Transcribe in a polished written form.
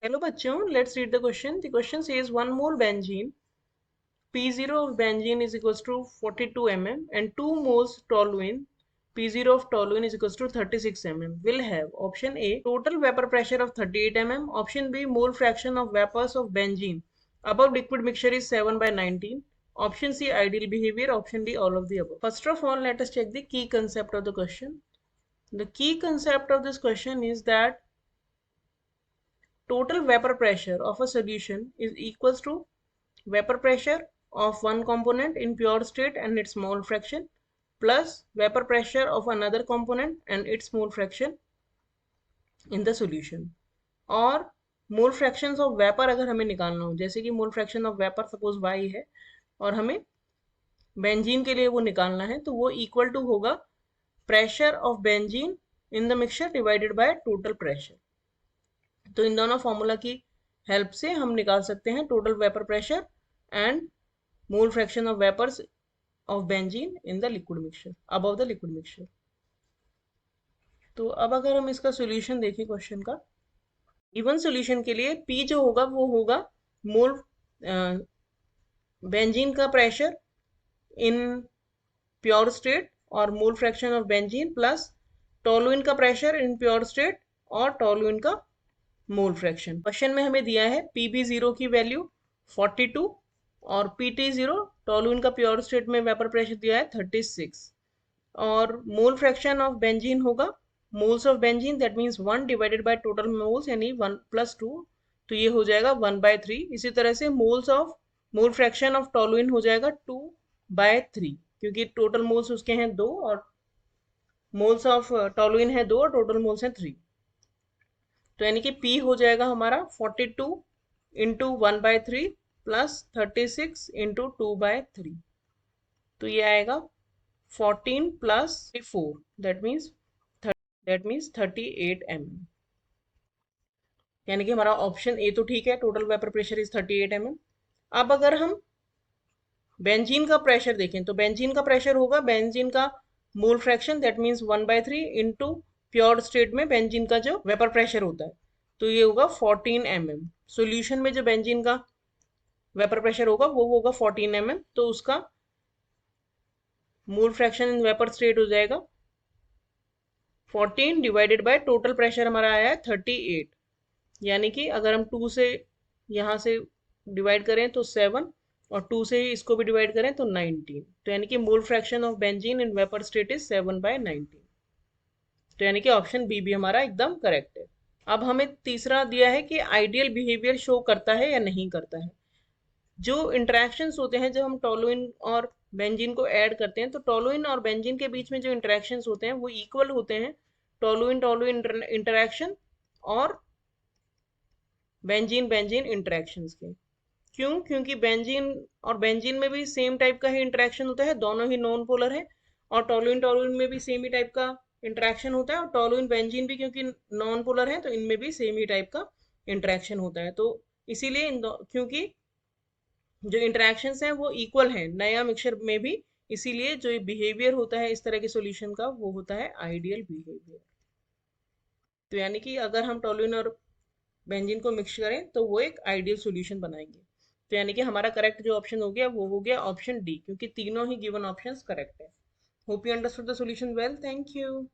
Hello bachchon, let's read the question. The question says 1 mole benzene, P0 of benzene is equals to 42 mm and 2 moles toluene, P0 of toluene is equals to 36 mm will have option A total vapor pressure of 38 mm, option B mole fraction of vapors of benzene above liquid mixture is 7/19, option C ideal behavior, option D all of the above. First of all, let us check the key concept of the question. The key concept of this question is that total vapor pressure of a solution is equals to vapor pressure of one component in pure state and its mole fraction plus vapor pressure of another component and its mole fraction in the solution. और मोल fractions of vapour अगर हमें निकालना हो, जैसे कि मोल fraction of vapour suppose y है और हमें बेंजीन के लिए वो निकालना है, तो वो इक्वल टू होगा pressure of benzene in the mixture divided by total pressure. तो इन दोनों फॉर्मूला की हेल्प से हम निकाल सकते हैं total vapour pressure and mole fraction of vapours of benzene in the liquid mixture above the liquid mixture. तो अब अगर हम इसका सॉल्यूशन देखें क्वेश्चन का, गिवन सॉल्यूशन के लिए P जो होगा वो होगा मोल बेंजीन का प्रेशर इन प्योर स्टेट और मोल fraction of benzene plus toluene का प्रेशर इन प्योर स्टेट और टोलुइन का मोल फ्रैक्शन. क्वेश्चन में हमें दिया है PB0 की वैल्यू 42 और PT0 टोलुइन का प्योर स्टेट में वेपर प्रेशर दिया है 36 और मोल फ्रैक्शन ऑफ बेंजीन होगा moles of benzene that means 1 divided by total moles यानी 1 + 2, तो ये हो जाएगा 1/3. इसी तरह से मोल फ्रैक्शन ऑफ टोलुइन हो जाएगा 2/3 क्योंकि टोटल मोल्स उसके हैं 2 और मोल्स ऑफ टोलुइन है 2 और टोटल मोल्स हैं 3. तो यानी कि P हो जाएगा हमारा 42 इंटू 1/3 प्लस 36 इंटू 2/3, तो ये आएगा 14 प्लस 4 दैट मीन्स 38 mm. यानी कि हमारा ऑप्शन ए तो ठीक है, total vapour pressure is 38 mm. अब अगर हम बेंजीन का प्रेशर देखें तो बेंजीन का प्रेशर होगा बेंजीन का mole fraction that means 1/3 into pure state में बेंजीन का जो वेपर प्रेशर होता है, तो ये होगा 14 mm. सॉल्यूशन में जो बेंजीन का वेपर प्रेशर होगा वो होगा 14 mm, तो उसका mole fraction in vapour state हो जाएगा 14 डिवाइडेड बाय टोटल प्रेशर हमारा आया है 38. यानी कि अगर हम 2 से यहाँ से डिवाइड करें तो 7 और 2 से ही इसको भी डिवाइड करें तो 19, तो यानी कि मोल fraction of benzene in vapour state is 7/19. तो यानी कि ऑप्शन बी भी हमारा एकदम करेक्ट है. अब हमें तीसरा दिया है कि आइडियल बिहेवियर शो करता है या नहीं करता है. जो इंटरेक्शंस होते हैं जब हम टोलुइन और बेंजीन को ऐड करते हैं, तो टोलुइन और बेंजीन के बीच में जो इंटरेक्शंस होते हैं वो इक्वल होते हैं टोलुइन टोलुइन इंटरेक्शन और बेंजीन बेंजीन इंटरेक्शंस के. क्यों? क्योंकि बेंजीन और बेंजीन में भी सेम टाइप का ही इंटरेक्शन होता है, दोनों ही नॉन पोलर है, और टोलुइन टोलुइन में भी सेम ही टाइप का इंटरेक्शन होता है, और टोलुइन बेंजीन भी क्योंकि नॉन पोलर है तो इनमें भी सेम ही टाइप का इंटरेक्शन होता है. तो इसीलिए क्योंकि जो इंटरेक्शंस हैं वो इक्वल हैं नया मिक्सचर में भी, इसीलिए जो बिहेवियर होता है इस तरह के सॉल्यूशन का वो होता है आइडियल बिहेवियर. तो यानी कि अगर हम टोलुइन और बेंजीन को मिक्स करें तो वो एक आइडियल सॉल्यूशन बनाएंगे. तो यानी कि हमारा करेक्ट जो ऑप्शन हो गया वो हो गया ऑप्शन डी, क्योंकि तीनों ही गिवन ऑप्शंस करेक्ट है. Hope you understood the solution well. Thank you.